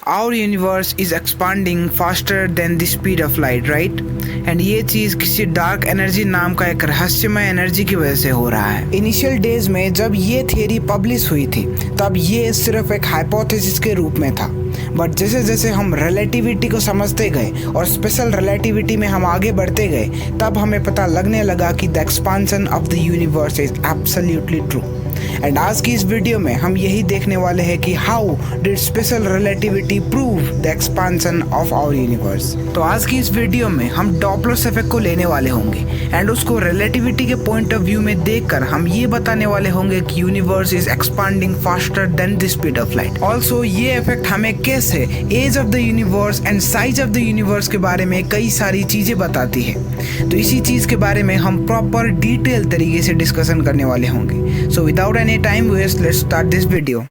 Our universe is expanding faster than the speed of light, right? And ये चीज किसी dark energy नाम का एक रहस्यमय एनर्जी की वजह से हो रहा है। इनिशियल डेज में जब ये थियरी पब्लिश हुई थी तब ये सिर्फ एक हाइपोथेसिस के रूप में था, बट जैसे जैसे हम रिलेटिविटी को समझते गए और स्पेशल रिलेटिविटी में हम आगे बढ़ते गए तब हमें पता लगने लगा कि the expansion of the universe is absolutely true. And आज की इस वीडियो में हम यही देखने वाले हैं कि how did special relativity prove the expansion of our universe. तो आज की इस वीडियो में हम डॉपलर इफेक्ट को लेने वाले होंगे एंड उसको रिलेटिविटी के पॉइंट ऑफ व्यू में देखकर हम ये बताने वाले होंगे कि universe is expanding faster than the speed of light. Also ये इफेक्ट हमें कैसे age of the universe and size of the universe के बारे में कई सारी चीजें बताती है। तो इसी चीज के बारे में हम प्रॉपर डिटेल तरीके से डिस्कशन करने वाले होंगे। So without any time waste, let's start this video.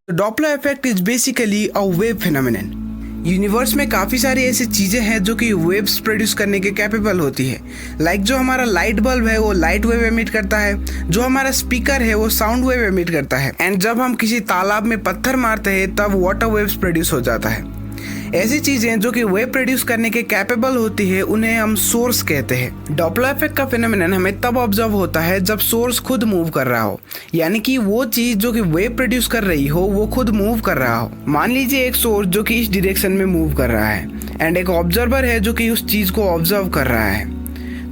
The Doppler effect is basically a wave phenomenon. Universe में काफ़ी सारी ऐसी चीज़ें हैं जो कि वेव्स प्रोड्यूस करने के कैपेबल होती है। लाइक जो हमारा लाइट बल्ब है वो लाइट वेव एमिट करता है, जो हमारा स्पीकर है वो साउंड वेव एमिट करता है, एंड जब हम किसी तालाब में पत्थर मारते हैं तब वाटर वेव्स प्रोड्यूस हो जाता है। ऐसी चीजें जो कि वेव प्रोड्यूस करने के कैपेबल होती है उन्हें हम सोर्स कहते हैं। डॉपलर इफेक्ट का फिनोमेनन हमें तब ऑब्जर्व होता है जब सोर्स खुद मूव कर रहा हो, यानी कि वो चीज जो कि वेव प्रोड्यूस कर रही हो वो खुद मूव कर रहा हो। मान लीजिए एक सोर्स जो कि इस डायरेक्शन में मूव कर रहा है एंड एक ऑब्जर्वर है जो कि उस चीज को ऑब्जर्व कर रहा है।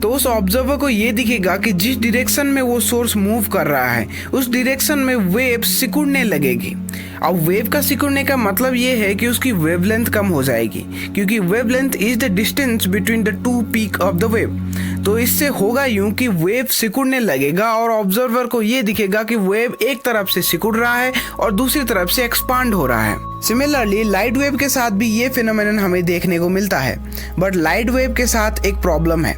तो उस ऑब्जर्वर को ये दिखेगा कि जिस डायरेक्शन में वो सोर्स मूव कर रहा है उस डायरेक्शन में वेव सिकुड़ने लगेगी। अब वेव का सिकुड़ने का मतलब ये है कि उसकी वेवलेंथ कम हो जाएगी, क्योंकि wavelength is the distance between the two peak of the wave. तो इससे होगा यूं कि वेव सिकुड़ने लगेगा और ऑब्जर्वर को ये दिखेगा कि वेव एक तरफ से सिकुड़ रहा है और दूसरी तरफ से एक्सपांड हो रहा है। सिमिलरली लाइट वेव के साथ भी ये फिनोमेनन हमें देखने को मिलता है, बट लाइट वेव के साथ एक प्रॉब्लम है।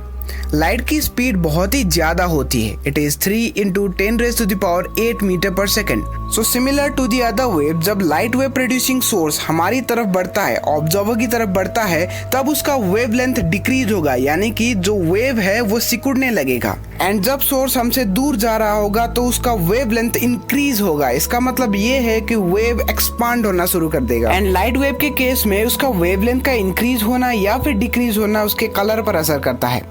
लाइट की स्पीड बहुत ही ज्यादा होती है। इट इज 3 × 10⁸ मीटर पर second. So similar to the other wave, जब लाइट वेव प्रोड्यूसिंग सोर्स हमारी तरफ बढ़ता है, ऑब्जर्वर की तरफ बढ़ता है, तब उसका वेवलेंथ डिक्रीज होगा, यानी कि जो वेव है वो सिकुड़ने लगेगा। एंड जब सोर्स हमसे दूर जा रहा होगा तो उसका वेवलेंथ इंक्रीज होगा। इसका मतलब ये है कि वेव एक्सपांड होना शुरू कर देगा। एंड लाइट वेव के केस में उसका वेवलेंथ का इंक्रीज होना या फिर डिक्रीज होना उसके कलर पर असर करता है।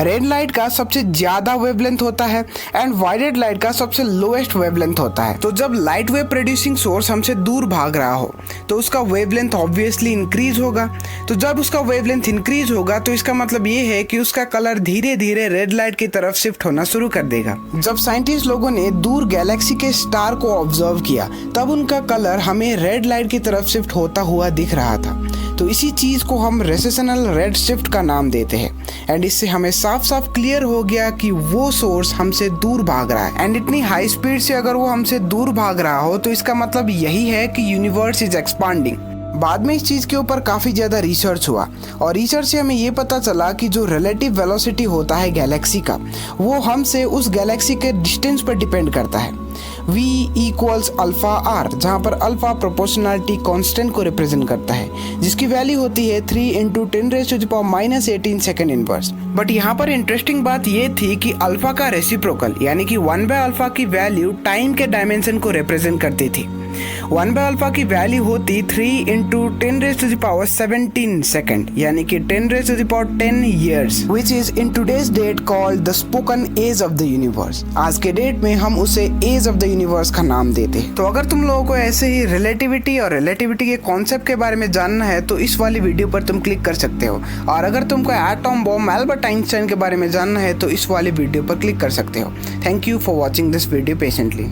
रेड लाइट का सबसे ज्यादा वेवलेंथ होता है एंड वायलेट लाइट का सबसे लोएस्ट वेवलेंथ होता है। तो जब लाइट वेव प्रोड्यूसिंग सोर्स हमसे दूर भाग रहा हो तो उसका वेवलेंथ ऑब्वियसली इंक्रीज होगा। तो जब उसका वेवलेंथ इंक्रीज होगा तो इसका मतलब ये है कि उसका कलर धीरे धीरे रेड लाइट की तरफ शिफ्ट होना शुरू कर देगा। जब साइंटिस्ट लोगों ने दूर गैलेक्सी के स्टार को ऑब्जर्व किया तब उनका कलर हमें रेड लाइट की तरफ शिफ्ट होता हुआ दिख रहा था। तो इसी चीज को हम रेसेशनल रेड शिफ्ट का नाम देते हैं। एंड इससे हमें साफ साफ क्लियर हो गया कि वो सोर्स हमसे दूर भाग रहा है। एंड इतनी हाई स्पीड से अगर वो हमसे दूर भाग रहा हो तो इसका मतलब यही है कि यूनिवर्स इज एक्सपांडिंग। बाद में इस चीज के ऊपर काफी ज्यादा रिसर्च हुआ और रिसर्च से हमें ये पता चला कि जो रिलेटिव वेलोसिटी होता है गैलेक्सी का वो हमसे उस गैलेक्सी के डिस्टेंस पर डिपेंड करता है। V = α/r, जहाँ पर अल्फा प्रोपोर्शनलिटी कांस्टेंट को रिप्रेजेंट करता है, जिसकी वैल्यू होती है 3 × 10⁻⁻18 सेकेंड इनवर्स। बट यहाँ पर इंटरेस्टिंग बात ये थी कि अल्फा का रेसिप्रोकल यानी कि 1/α की वैल्यू टाइम के डायमेंशन को रिप्रेजेंट करती थी। 1/α की वैल्यू होती 3 × 10⁻17 सेकेंड यानी कि 10⁻10 years, which is in today's date called the spoken age of the universe। आज के डेट में हम उसे एज ऑफ द यूनिवर्स का नाम देते हैं। तो अगर तुम लोगों को ऐसे ही रिलेटिविटी और रिलेटिविटी के कॉन्सेप्ट के बारे में जानना है तो इस वाली वीडियो पर तुम क्लिक कर सकते हो, और अगर तुमको एटॉम बॉम्ब अल्बर्ट आइंस्टाइन के बारे में जानना है तो इस वाली वीडियो पर क्लिक कर सकते हो। Thank you for watching this video patiently.